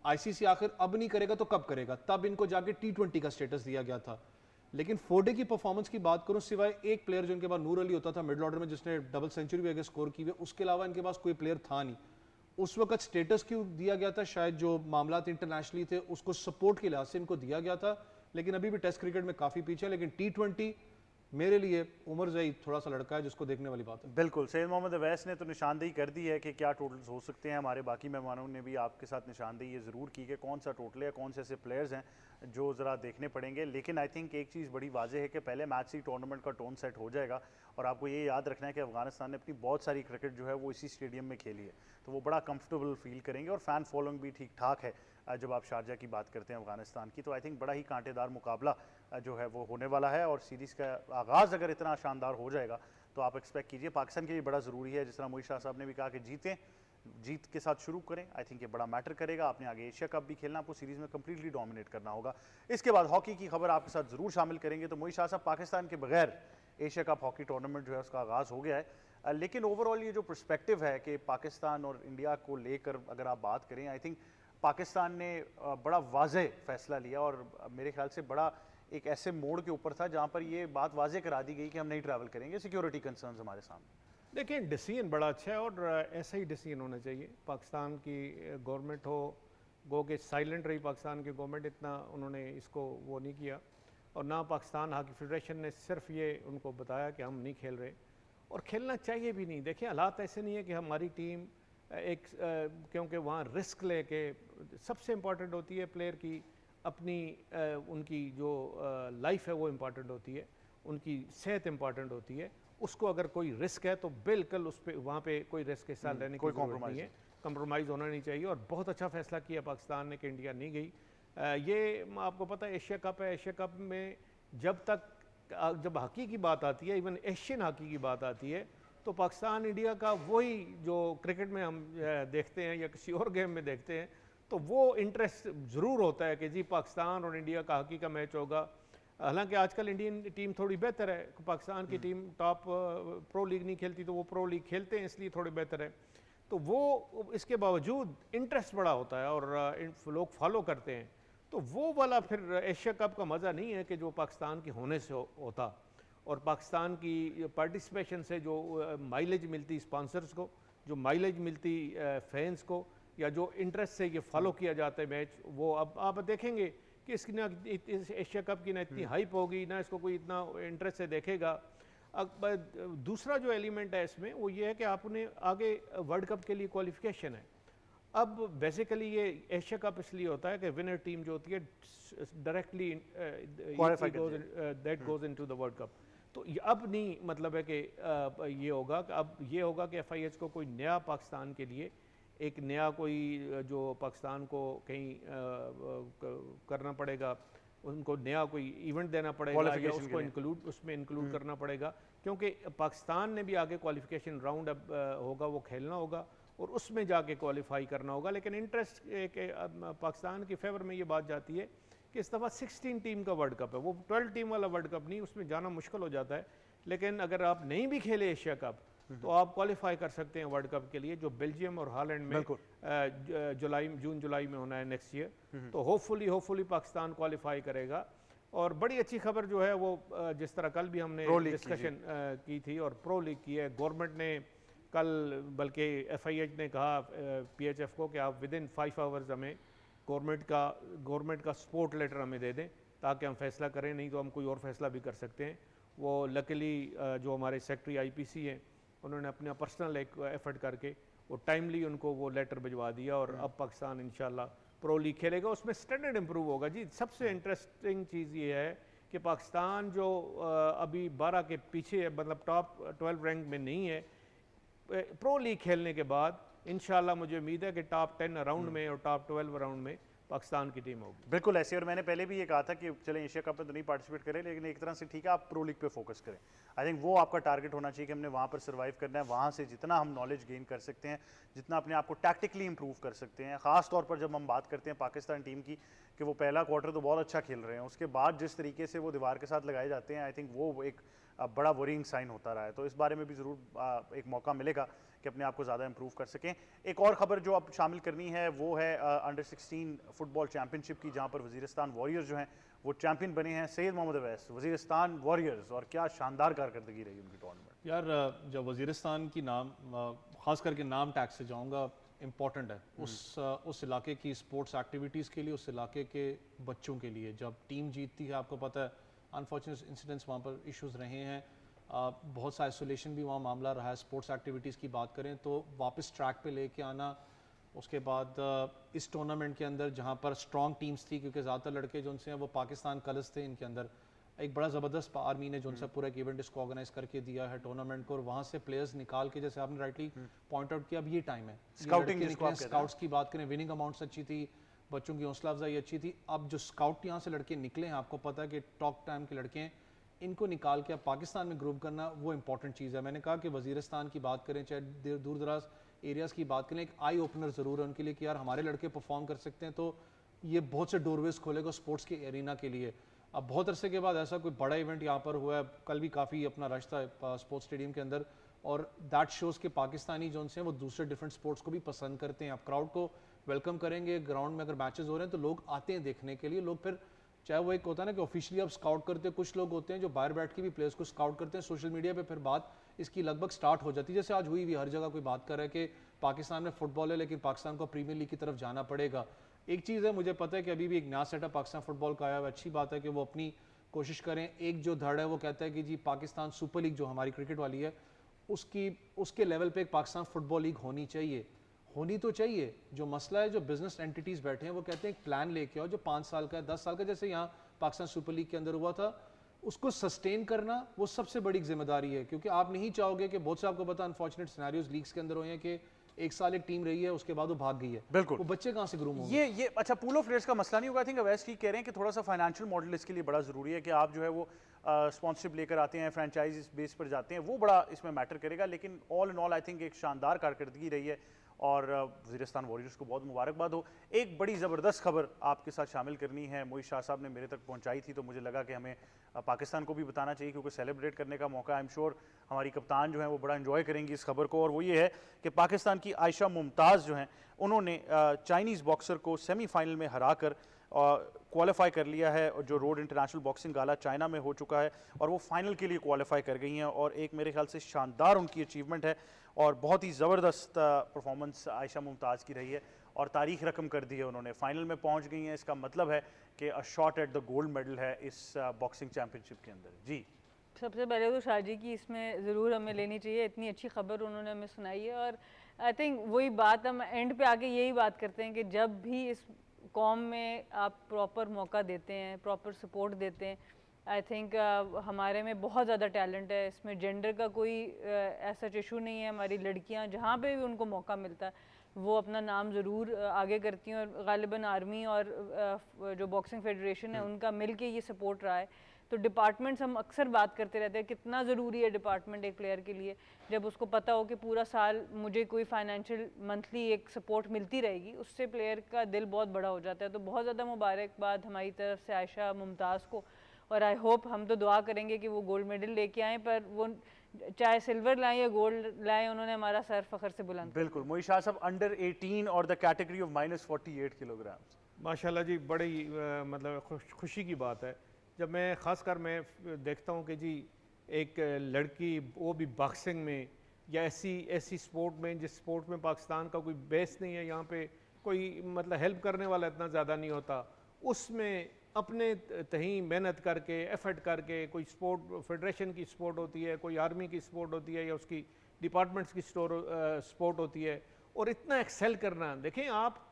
आईसीसी आखिर अब नहीं करेगा तो कब करेगा। तब इनको जाके T20 का स्टेटस दिया गया था। लेकिन 4 डे की परफॉर्मेंस की बात करूं, सिवाय एक प्लेयर जो इनके पास नूर अली होता था मिडिल ऑर्डर में, जिसने डबल सेंचुरी भी आगे स्कोर की हुई, उसके अलावा इनके पास कोई प्लेयर था नहीं। उस वक्त स्टेटस क्यों दिया गया था? शायद जो मामला इंटरनेशनली थे उसको सपोर्ट के लिहाज से इनको दिया गया था। लेकिन अभी भी टेस्ट क्रिकेट में काफ़ी पीछे है। लेकिन T20 मेरे लिए उमर जई थोड़ा सा लड़का है जिसको देखने वाली बात है। बिल्कुल, सैयद मोहम्मद अवैस ने तो निशानदेही कर दी है कि क्या टोटल्स हो सकते हैं। हमारे बाकी मेहमानों ने भी आपके साथ निशानदेही ये ज़रूर की कि कौन सा टोटल है, कौन से ऐसे प्लेयर्स हैं जो ज़रा देखने पड़ेंगे। लेकिन आई थिंक एक चीज़ बड़ी वाजह है कि पहले मैच से ही टूर्नामेंट का टोन सेट हो जाएगा। और आपको ये याद रखना है कि अफगानिस्तान ने अपनी बहुत सारी क्रिकेट जो है वो इसी स्टेडियम में खेली है, तो वो बड़ा कंफर्टेबल फील करेंगे। और फ़ैन फॉलोइंग भी ठीक ठाक है जब आप शारजा की बात करते हैं अफगानिस्तान की। तो आई थिंक बड़ा ही कांटेदार मुकाबला जो है वो होने वाला है। और सीरीज़ का आगाज़ अगर इतना शानदार हो जाएगा तो आप एक्सपेक्ट कीजिए। पाकिस्तान के लिए बड़ा ज़रूरी है, जिस तरह मोहित शाह साहब ने भी कहा कि जीतें, जीत के साथ शुरू करें। आई थिंक ये बड़ा मैटर करेगा। आपने आगे एशिया कप भी खेलना, आपको सीरीज़ में कंप्लीटली डोमिनेट करना होगा। इसके बाद हॉकी की खबर आपके साथ ज़रूर शामिल करेंगे। तो मोहित शाह साहब, पाकिस्तान के बगैर एशिया कप हॉकी टूर्नामेंट जो है उसका आगाज़ हो गया है, लेकिन ओवरऑल ये जो पर्सपेक्टिव है कि पाकिस्तान और इंडिया को लेकर अगर आप बात करें, आई थिंक पाकिस्तान ने बड़ा वाज़ेह फैसला लिया और मेरे ख्याल से बड़ा एक ऐसे मोड़ के ऊपर था जहाँ पर ये बात वाज़ेह करा दी गई कि हम नहीं ट्रैवल करेंगे, सिक्योरिटी कंसर्न्स हमारे सामने। देखिए डिसीजन बड़ा अच्छा है और ऐसा ही डिसीजन होना चाहिए। पाकिस्तान की गवर्नमेंट हो, गो के साइलेंट रही पाकिस्तान की गवर्नमेंट, इतना उन्होंने इसको वो नहीं किया। और ना पाकिस्तान हॉकी फेडरेशन ने सिर्फ ये उनको बताया कि हम नहीं खेल रहे, और खेलना चाहिए भी नहीं। देखिए हालात ऐसे नहीं है कि हमारी टीम क्योंकि वहाँ रिस्क लेके, सबसे इम्पॉर्टेंट होती है प्लेयर की अपनी उनकी जो लाइफ है वो इम्पॉर्टेंट होती है, उनकी सेहत इम्पॉर्टेंट होती है। उसको अगर कोई रिस्क है तो बिल्कुल उस पर वहाँ पे कोई रिस्क के साथ रहने की ज़रूरत नहीं है, कंप्रोमाइज़ होना नहीं चाहिए। और बहुत अच्छा फैसला किया पाकिस्तान ने कि इंडिया नहीं गई। ये आपको पता है एशिया कप है, एशिया कप में जब हॉकी की बात आती है, इवन एशियन हॉकी की बात आती है, तो पाकिस्तान इंडिया का वही जो क्रिकेट में हम देखते हैं या किसी और गेम में देखते हैं, तो वो इंटरेस्ट ज़रूर होता है कि जी पाकिस्तान और इंडिया का हॉकी का मैच होगा। हालांकि आजकल इंडियन टीम थोड़ी बेहतर है, पाकिस्तान की टीम टॉप प्रो लीग नहीं खेलती, तो वो प्रो लीग खेलते हैं इसलिए थोड़े बेहतर है। तो वो इसके बावजूद इंटरेस्ट बड़ा होता है और लोग फॉलो करते हैं। तो वो वाला फिर एशिया कप का मज़ा नहीं है कि जो पाकिस्तान के होने से होता, और पाकिस्तान की पार्टिसिपेशन से जो माइलेज मिलती स्पॉन्सर्स को, जो माइलेज मिलती फैंस को, या जो इंटरेस्ट से ये फॉलो किया जाता है मैच, वो अब आप देखेंगे कि इसकी ना इस एशिया कप की ना इतनी हाइप होगी, ना इसको कोई इतना इंटरेस्ट से देखेगा। अब दूसरा जो एलिमेंट है इसमें वो ये है कि आपने आगे वर्ल्ड कप के लिए क्वालिफिकेशन है। अब बेसिकली ये एशिया कप इसलिए होता है कि विनर टीम जो होती है directly that goes into the world cup. तो अब नहीं मतलब है कि ये होगा कि अब ये होगा कि FIH को कोई नया पाकिस्तान के लिए एक नया कोई जो पाकिस्तान को कहीं करना पड़ेगा उनको नया कोई इवेंट देना पड़ेगा या Qualification के उसको लिए। इंक्लूड उसमें इंक्लूड करना पड़ेगा, क्योंकि पाकिस्तान ने भी आगे क्वालिफिकेशन राउंड अब होगा, वो खेलना होगा और उसमें जाके क्वालिफाई करना होगा। लेकिन इंटरेस्ट पाकिस्तान के फेवर में ये बात जाती है कि इस दफ़ा 16 टीम का वर्ल्ड कप है, वो 12 टीम वाला वर्ल्ड कप नहीं, उसमें जाना मुश्किल हो जाता है। लेकिन अगर आप नहीं भी खेले एशिया कप तो आप क्वालिफाई कर सकते हैं वर्ल्ड कप के लिए, जो बेल्जियम और हॉलैंड में जून जुलाई में होना है नेक्स्ट ईयर। तो होपफुली पाकिस्तान क्वालिफाई करेगा। और बड़ी अच्छी खबर जो है वो जिस तरह कल भी हमने डिस्कशन की थी और प्रो लीग की है, गवर्नमेंट ने कल, बल्कि FIH ने कहा PHF को कि आप विदिन 5 आवर्स हमें गवर्नमेंट का सपोर्ट लेटर हमें दे दें ताकि हम फैसला करें, नहीं तो हम कोई और फैसला भी कर सकते हैं। वो लकीली जो हमारे सेक्रेटरी IPC हैं उन्होंने अपना पर्सनल एक एफर्ट करके वो टाइमली उनको वो लेटर भिजवा दिया और अब पाकिस्तान इंशाल्लाह प्रो लीग खेलेगा, उसमें स्टैंडर्ड इंप्रूव होगा। जी सबसे इंटरेस्टिंग चीज़ ये है कि पाकिस्तान जो अभी 12 के पीछे है, मतलब टॉप 12 रैंक में नहीं है, प्रो लीग खेलने के बाद इंशाल्लाह मुझे उम्मीद है कि टॉप 10 राउंड में और टॉप 12 राउंड में पाकिस्तान की टीम होगी। बिल्कुल ऐसे, और मैंने पहले भी ये कहा था कि चलें एशिया कप में तो नहीं पार्टिसिपेट करें, लेकिन एक तरह से ठीक है आप प्रो लीग पे फोकस करें। आई थिंक वो आपका टारगेट होना चाहिए कि हमने वहाँ पर सर्वाइव करना है, वहाँ से जितना हम नॉलेज गेन कर सकते हैं, जितना अपने आप को टैक्टिकली इंप्रूव कर सकते हैं। ख़ास तौर पर जब हम बात करते हैं पाकिस्तान टीम की कि वो पहला क्वार्टर तो बहुत अच्छा खेल रहे हैं, उसके बाद जिस तरीके से वो दीवार के साथ लगाए जाते हैं, आई थिंक वो एक बड़ा वरीइंग साइन होता रहा है। तो इस बारे में भी ज़रूर एक मौका मिलेगा कि अपने आप को ज़्यादा इंप्रूव कर सकें। एक और ख़बर जो अब शामिल करनी है वो है अंडर 16 फुटबॉल चैम्पियनशिप की, जहां पर वज़ीरिस्तान वॉरियर्स जो हैं वो चैंपियन बने हैं। सैयद मोहम्मद अवैस, वज़ीरिस्तान वॉरियर्स, और क्या शानदार कारकर्दगी रही उनकी टूर्नामेंट। यार जब वज़ीरिस्तान की नाम ख़ास करके नाम टैग से जाऊँगा, इम्पॉर्टेंट है उस इलाके की स्पोर्ट्स एक्टिविटीज़ के लिए, उस इलाके के बच्चों के लिए। जब टीम जीतती है, आपको पता है अनफॉर्चुनेट इंसिडेंट्स वहाँ पर इश्यूज़ रहे हैं, बहुत सा आइसोलेशन भी वहाँ मामला रहा है। स्पोर्ट्स एक्टिविटीज़ की बात करें तो वापस ट्रैक पे लेके आना, उसके बाद इस टूर्नामेंट के अंदर जहाँ पर स्ट्रॉन्ग टीम्स थी, क्योंकि ज़्यादातर लड़के जो उनसे हैं वो पाकिस्तान कलर्स थे, इनके अंदर एक बड़ा ज़बरदस्त आर्मी ने जो उनसे पूरा एक इवेंट इसको ऑर्गेनाइज करके दिया है टूर्नामेंट को, और वहाँ से प्लेयर्स निकाल के, जैसे आपने राइटली पॉइंट आउट किया, अब ये टाइम है स्काउट्स की बात करें, विनिंग अमाउंट्स अच्छी थी, बच्चों की हौसला अफजाई अच्छी थी। अब जो स्काउट यहाँ से लड़के निकले हैं, आपको पता है कि टॉप टाइम के लड़के हैं, इनको निकाल के अब पाकिस्तान में ग्रुप करना वो इंपॉर्टेंट चीज़ है। मैंने कहा कि वज़ीरिस्तान की बात करें, चाहे दूर दराज एरियाज़ की बात करें, एक आई ओपनर ज़रूर है उनके लिए कि यार हमारे लड़के परफॉर्म कर सकते हैं, तो ये बहुत से डोरवेज खोलेगा स्पोर्ट्स के एरिना के लिए। अब बहुत अरसे के बाद ऐसा कोई बड़ा इवेंट यहाँ पर हुआ है, कल भी काफ़ी अपना रश था स्पोर्ट्स स्टेडियम के अंदर, और दैट शोज़ के पाकिस्तानी जो हैं वो दूसरे डिफरेंट स्पोर्ट्स को भी पसंद करते हैं। आप क्राउड को वेलकम करेंगे, ग्राउंड में अगर मैचेस हो रहे हैं तो लोग आते हैं देखने के लिए। लोग फिर चाहे वो एक होता है ना कि ऑफिशियली आप स्काउट करते हैं, कुछ लोग होते हैं जो बाहर बैठ के भी प्लेयर्स को स्काउट करते हैं, सोशल मीडिया पे फिर बात इसकी लगभग स्टार्ट हो जाती है, जैसे आज हुई भी, हर जगह कोई बात कर रहा है कि पाकिस्तान में फुटबॉल है लेकिन पाकिस्तान को प्रीमियर लीग की तरफ जाना पड़ेगा। एक चीज़ है, मुझे पता है कि अभी भी एक नया सेटअप पाकिस्तान फुटबॉल का आया है, अच्छी बात है कि वो अपनी कोशिश करें। एक जो धड़ है वो कहता है कि जी पाकिस्तान सुपर लीग जो हमारी क्रिकेट वाली है उसके लेवल पे एक पाकिस्तान फुटबॉल लीग होनी तो चाहिए। जो मसला है, जो बिजनेस एंटिटीज़ बैठे हैं वो कहते हैं एक प्लान लेके आओ जो 5 साल का है, 10 साल का, जैसे यहाँ पाकिस्तान सुपर लीग के अंदर हुआ था, उसको सस्टेन करना वो सबसे बड़ी जिम्मेदारी है। क्योंकि आप नहीं चाहोगे कि बहुत से, आपको पता, अनफॉर्चुनेट सिनेरियोज लीग्स के अंदर हुए हैं कि एक साल एक टीम रही है उसके बाद वो भाग गई है, बिल्कुल, वो बच्चे कहाँ से ग्रूम होंगे। ये अच्छा पूल ऑफ प्लेयर्स का मसला नहीं होगा। आई थिंक अवैस की कह रहे हैं कि थोड़ा सा फाइनेंशियल मॉडल इसके लिए बड़ा ज़रूरी है कि आप जो है वो स्पॉन्सरशिप लेकर आते हैं, फ्रेंचाइज बेस पर जाते हैं, वो बड़ा इसमें मैटर करेगा। लेकिन all in all I think एक शानदार कारकर्दगी रही है और वज़ीरिस्तान वॉरियर्स को बहुत मुबारकबाद हो। एक बड़ी ज़बरदस्त खबर आपके साथ शामिल करनी है, मोहित शाह साहब ने मेरे तक पहुंचाई थी, तो मुझे लगा कि हमें पाकिस्तान को भी बताना चाहिए क्योंकि सेलिब्रेट करने का मौका, आई एम श्योर हमारी कप्तान जो है वो बड़ा एंजॉय करेंगी इस खबर को। और वो ये है कि पाकिस्तान की आयशा मुमताज़ जो हैं उन्होंने चाइनीज़ बॉक्सर को सेमीफाइनल में हरा कर क्वालिफाई कर लिया है, और जो रोड इंटरनेशनल बॉक्सिंग गाला चाइना में हो चुका है, और वो फाइनल के लिए क्वालिफाई कर गई हैं। और एक मेरे ख्याल से शानदार उनकी अचीवमेंट है और बहुत ही ज़बरदस्त परफॉर्मेंस आयशा मुमताज़ की रही है और तारीख रकम कर दी है उन्होंने, फाइनल में पहुंच गई हैं। इसका मतलब है कि a shot at the gold medal है इस बॉक्सिंग चैम्पियनशिप के अंदर। जी, सबसे पहले तो शाहजी की इसमें ज़रूर हमें लेनी चाहिए, इतनी अच्छी खबर उन्होंने हमें सुनाई है। और आई थिंक वही बात, हम एंड पे आके यही बात करते हैं कि जब भी इस कौम में आप प्रॉपर मौका देते हैं, प्रॉपर सपोर्ट देते हैं, आई थिंक हमारे में बहुत ज़्यादा टैलेंट है, इसमें जेंडर का कोई ऐसा इशू नहीं है। हमारी लड़कियां जहाँ पे भी उनको मौका मिलता है वो अपना नाम ज़रूर आगे करती हैं, और ग़ालिबन आर्मी और जो बॉक्सिंग फेडरेशन है उनका मिल के ये सपोर्ट रहा है। तो डिपार्टमेंट्स, हम अक्सर बात करते रहते हैं कितना ज़रूरी है डिपार्टमेंट एक प्लेयर के लिए, जब उसको पता हो कि पूरा साल मुझे कोई फाइनेंशियल मंथली एक सपोर्ट मिलती रहेगी, उससे प्लेयर का दिल बहुत बड़ा हो जाता है। तो बहुत ज़्यादा मुबारकबाद हमारी तरफ से आयशा मुमताज़ को, और आई होप, हम तो दुआ करेंगे कि वो गोल्ड मेडल लेके आएँ, पर वो चाहे सिल्वर लाएं या गोल्ड लाएं, उन्होंने हमारा सर फखर से बुलंद किया। बिल्कुल। मोहित शाह साहब, अंडर 18 और द कैटेगरी ऑफ -48 किलोग्राम। माशाल्लाह जी, बड़ी मतलब खुशी की बात है जब मैं ख़ासकर मैं देखता हूँ कि जी एक लड़की वो भी बॉक्सिंग में या ऐसी स्पोर्ट में जिस स्पोर्ट में पाकिस्तान का कोई बेस नहीं है, यहाँ पे कोई मतलब हेल्प करने वाला इतना ज़्यादा नहीं होता, उसमें अपने तहीं मेहनत करके एफर्ट करके, कोई स्पोर्ट फेडरेशन की स्पोर्ट होती है, कोई आर्मी की स्पोर्ट होती है या उसकी डिपार्टमेंट्स की स्पोर्ट होती है, और इतना एक्सेल करना। देखें आप,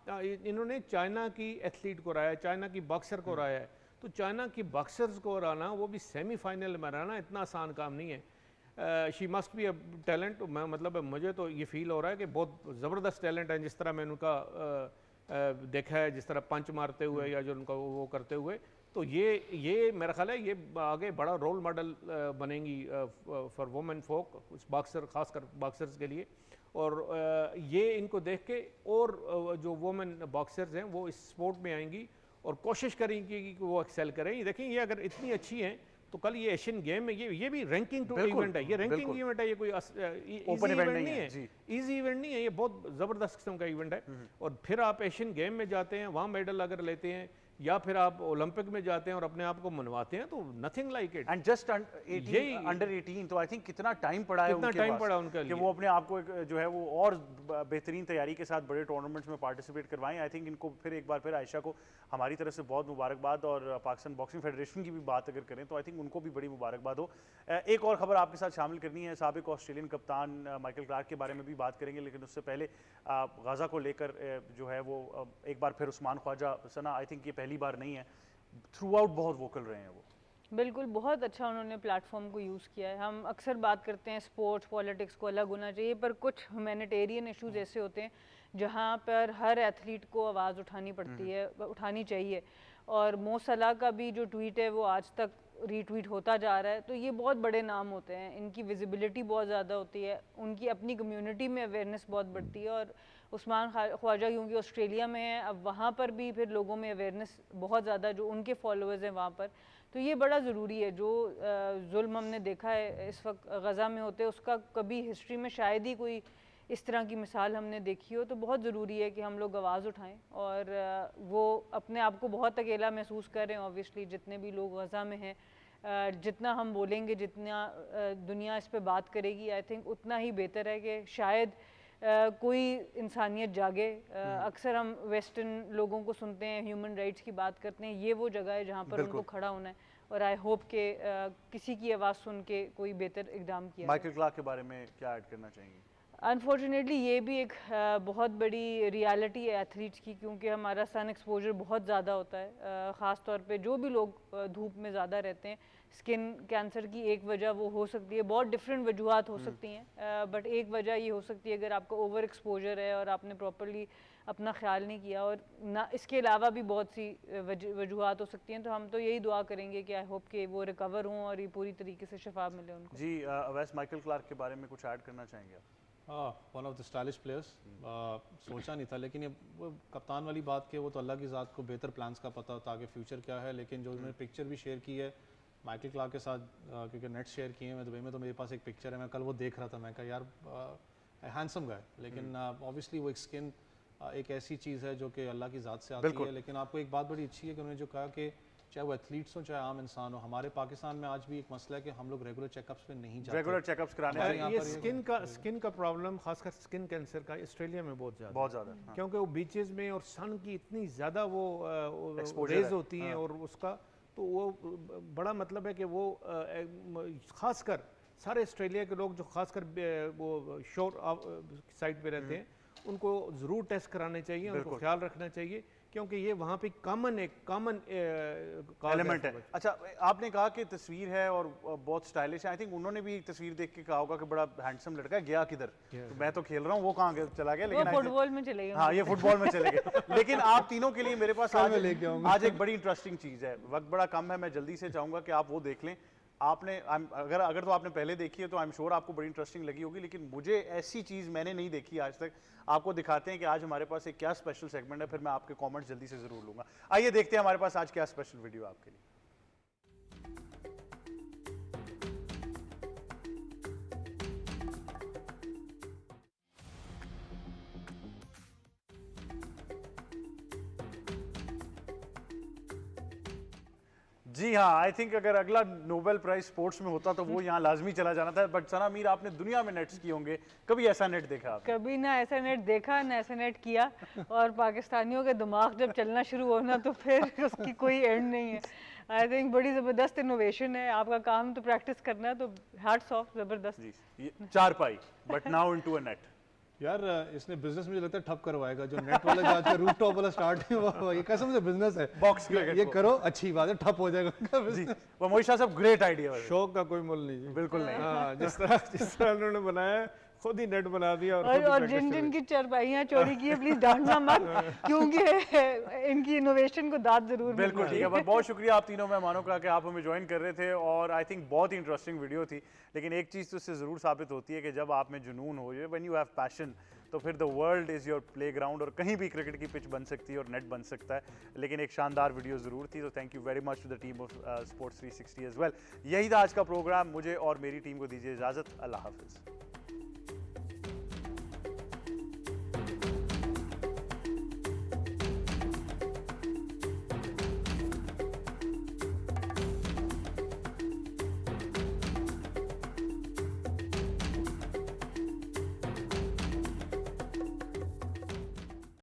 इन्होंने चाइना की एथलीट को हराया, चाइना की बॉक्सर को हराया है, तो चाइना की बॉक्सर्स को हराना, वो भी सेमीफाइनल में हराना, इतना आसान काम नहीं है। She must be a talent. मैं मतलब मुझे तो ये फील हो रहा है कि बहुत ज़बरदस्त टैलेंट है, जिस तरह मैंने उनका देखा है, जिस तरह पंच मारते हुए या जो उनका वो करते हुए, तो ये मेरा ख्याल है ये आगे बड़ा रोल मॉडल बनेंगी फॉर वुमेन फोक, उस बॉक्सर, खासकर बॉक्सर्स के लिए। और ये इनको देख के और जो वुमेन बॉक्सर्स हैं वो इस स्पोर्ट में आएंगी और कोशिश करेंगी कि वो एक्सेल करें। ये देखें, ये अगर इतनी अच्छी हैं तो कल ये एशियन गेम में ये भी रैंकिंग टू इवेंट है, ये रैंकिंग इवेंट है, ये कोई इजी इवेंट नहीं है, इजी इवेंट नहीं है, ये बहुत ज़बरदस्त किस्म का इवेंट है। और फिर आप एशियन गेम में जाते हैं, वहाँ मेडल अगर लेते हैं, या फिर आप ओलंपिक में जाते हैं और अपने आप को मनवाते हैं, तो nothing like it. And just under 18, तो आई थिंक कितना टाइम पड़ा है उनके कि वो अपने आप को जो है वो और बेहतरीन तैयारी के साथ बड़े टूर्नामेंट्स में पार्टिसिपेट करवाएं। आई थिंक इनको फिर एक बार फिर आयशा को हमारी तरफ से बहुत मुबारकबाद, और पाकिस्तान बॉक्सिंग फेडरेशन की भी बात अगर करें तो आई थिंक उनको भी बड़ी मुबारकबाद हो। एक और खबर आपके साथ शामिल करनी है, साबिक ऑस्ट्रेलियन कप्तान माइकल क्लार्क के बारे में भी बात करेंगे, लेकिन उससे पहले गाज़ा को लेकर जो है वो एक बार फिर उस्मान ख्वाजा सना, आई थिंक ये पहली बार नहीं है, थ्रू आउट बहुत वोकल रहे हैं वो। बिल्कुल, बहुत अच्छा उन्होंने प्लेटफॉर्म को यूज़ किया है। हम अक्सर बात करते हैं स्पोर्ट्स पॉलिटिक्स को अलग होना चाहिए, पर कुछ ह्यूमैनिटेरियन इश्यूज ऐसे होते हैं जहाँ पर हर एथलीट को आवाज़ उठानी पड़ती है, उठानी चाहिए। और मो सलाह का भी जो ट्वीट है वो आज तक रीट्वीट होता जा रहा है, तो ये बहुत बड़े नाम होते हैं, इनकी विजिबिलिटी बहुत ज़्यादा होती है, उनकी अपनी कम्युनिटी में अवेयरनेस बहुत बढ़ती है। और उस्मान ख्वाजा क्योंकि ऑस्ट्रेलिया में है, अब वहाँ पर भी फिर लोगों में अवेयरनेस बहुत ज़्यादा, जो उनके फॉलोअर्स हैं वहाँ पर, तो ये बड़ा ज़रूरी है। जो जुल्म हमने देखा है इस वक्त गज़ा में होते, उसका कभी हिस्ट्री में शायद ही कोई इस तरह की मिसाल हमने देखी हो, तो बहुत ज़रूरी है कि हम लोग आवाज़ उठाएं। और वो अपने आप को बहुत अकेला महसूस कर रहे हैं ऑब्वियसली, जितने भी लोग गज़ा में हैं। जितना हम बोलेंगे, जितना दुनिया इस पे बात करेगी, आई थिंक उतना ही बेहतर है कि शायद कोई इंसानियत जागे। अक्सर हम वेस्टर्न लोगों को सुनते हैं, ह्यूमन राइट्स की बात करते हैं, ये वो जगह है जहाँ पर उनको खड़ा होना है। और आई होप के किसी की आवाज़ सुन के कोई बेहतर इकदाम किया। माइकल क्लार्क के बारे में क्या ऐड करना चाहेंगे? अनफॉर्चुनेटली ये भी एक बहुत बड़ी रियलिटी है एथलीट्स की, क्योंकि हमारा सन एक्सपोजर बहुत ज़्यादा होता है। ख़ास तौर पे जो भी लोग धूप में ज़्यादा रहते हैं, स्किन कैंसर की एक वजह वो हो सकती है, बहुत डिफरेंट वजूहात हो सकती हैं, बट एक वजह ये हो सकती है अगर आपका ओवर एक्सपोजर है और आपने प्रॉपर्ली अपना ख्याल नहीं किया, और ना इसके अलावा भी बहुत सी वजूहात हो सकती हैं। तो हम तो यही दुआ करेंगे कि आई होप कि वो रिकवर हों और ये पूरी तरीके से शफा मिले उनको। जी अवैस, माइकल क्लार्क के बारे में कुछ ऐड करना चाहेंगे आप? One of the stylish players, सोचा नहीं था, लेकिन ये वो कप्तान वाली बात के, वो तो अल्लाह की ज़ात को बेहतर प्लान्स का पता होता आगे फ्यूचर क्या है। लेकिन जो उन्होंने पिक्चर भी शेयर की है माइकल क्लार्क के साथ, क्योंकि नेट शेयर किए हैं मैं दुबई में, तो मेरे पास एक पिक्चर है, मैं कल वो देख रहा था, मैं कहा यार हैंडसम गाय, लेकिन ऑब्वियसली वो एक स्किन एक ऐसी चीज़ है जो कि अल्लाह की ज़ात से आती है। लेकिन आपको एक बात बड़ी अच्छी है कि उन्होंने जो कहा कि चाहे वो एथलीट्स हो चाहे आम इंसान हो, हमारे पाकिस्तान में आज भी एक मसला है कि हम लोग रेगुलर चेकअप्स पे नहीं जाते। रेगुलर चेकअप्स कराने ये स्किन का प्रॉब्लम, खासकर स्किन कैंसर का ऑस्ट्रेलिया में बहुत ज़्यादा, क्योंकि वो बीचेस में और सन की इतनी ज़्यादा वो रेज होती हैं, और उसका तो वो बड़ा मतलब है कि वो खासकर सारे ऑस्ट्रेलिया के लोग जो खासकर वो शोर साइड पे रहते हैं, उनको ज़रूर टेस्ट कराने चाहिए, उनको ख्याल रखना चाहिए, क्योंकि ये वहाँ पे कॉमन एलिमेंट है। अच्छा, आपने कहा कि तस्वीर है और बहुत स्टाइलिश है। आई थिंक उन्होंने भी एक तस्वीर देख के कहा होगा कि बड़ा हैंडसम लड़का है, गया किधर? तो मैं तो खेल रहा हूँ, वो कहाँ चला गया? लेकिन फुटबॉल में चले गए। हाँ, ये फुटबॉल में चले गए। लेकिन आप तीनों के लिए मेरे पास आज एक बड़ी इंटरेस्टिंग चीज़ है। वक्त बड़ा कम है, मैं जल्दी से चाहूँगा कि आप वो देख लें। आपने अगर तो आपने पहले देखी है तो आई एम श्योर आपको बड़ी इंटरेस्टिंग लगी होगी, लेकिन मुझे ऐसी चीज़ मैंने नहीं देखी आज तक। आपको दिखाते हैं कि आज हमारे पास एक क्या स्पेशल सेगमेंट है, फिर मैं आपके कमेंट्स जल्दी से ज़रूर लूँगा। आइए देखते हैं हमारे पास आज क्या स्पेशल वीडियो आपके लिए। जी हाँ, आई थिंक अगर अगला नोबेल प्राइज स्पोर्ट्स में होता तो वो यहाँ लाजमी चला जाना था। बट सना मीर, आपने दुनिया में नेट्स किए होंगे, कभी ऐसा नेट देखा आपने? कभी ना ऐसा नेट देखा ना ऐसा नेट किया। और पाकिस्तानियों के दिमाग जब चलना शुरू होना तो फिर उसकी कोई एंड नहीं है। आई थिंक बड़ी ज़बरदस्त इनोवेशन है। आपका काम तो प्रैक्टिस करना है, तो हैट्स ऑफ, ज़बरदस्त। जी, चारपाई but now into a net. यार इसने बिजनेस मुझे लगता है ठप करवाएगा। जो नेट वाला जो आज रूफ टॉप वाला स्टार्ट है वो ये कसम से बिजनेस है। बॉक्स ये करो, अच्छी बात है, ठप हो जाएगा। जी, वो मोहित शाह साहब, ग्रेट आइडिया। शौक का कोई मोल नहीं। बिल्कुल नहीं। हाँ, जिस तरह उन्होंने बनाया, खुद ही नेट बना दिया और जिन की चरपाइयाँ चोरी की है, प्लीज डांटना मत, क्योंकि इनकी इनोवेशन को दाद जरूर बिल्कुल ठीक है। बहुत शुक्रिया आप तीनों मेहमानों का कि आप हमें ज्वाइन कर रहे थे, और आई थिंक बहुत ही इंटरेस्टिंग वीडियो थी। लेकिन एक चीज़ तो इससे ज़रूर साबित होती है कि जब आप में जुनून हो, व्हेन यू हैव पैशन, तो फिर the world is your playground, और कहीं भी क्रिकेट की पिच बन सकती है और नेट बन सकता है। लेकिन एक शानदार वीडियो ज़रूर थी, तो thank you very much to the team of sports 360 as well. यही था आज का प्रोग्राम। मुझे और मेरी टीम को दीजिए इजाज़त। अल्लाह हाफिज़।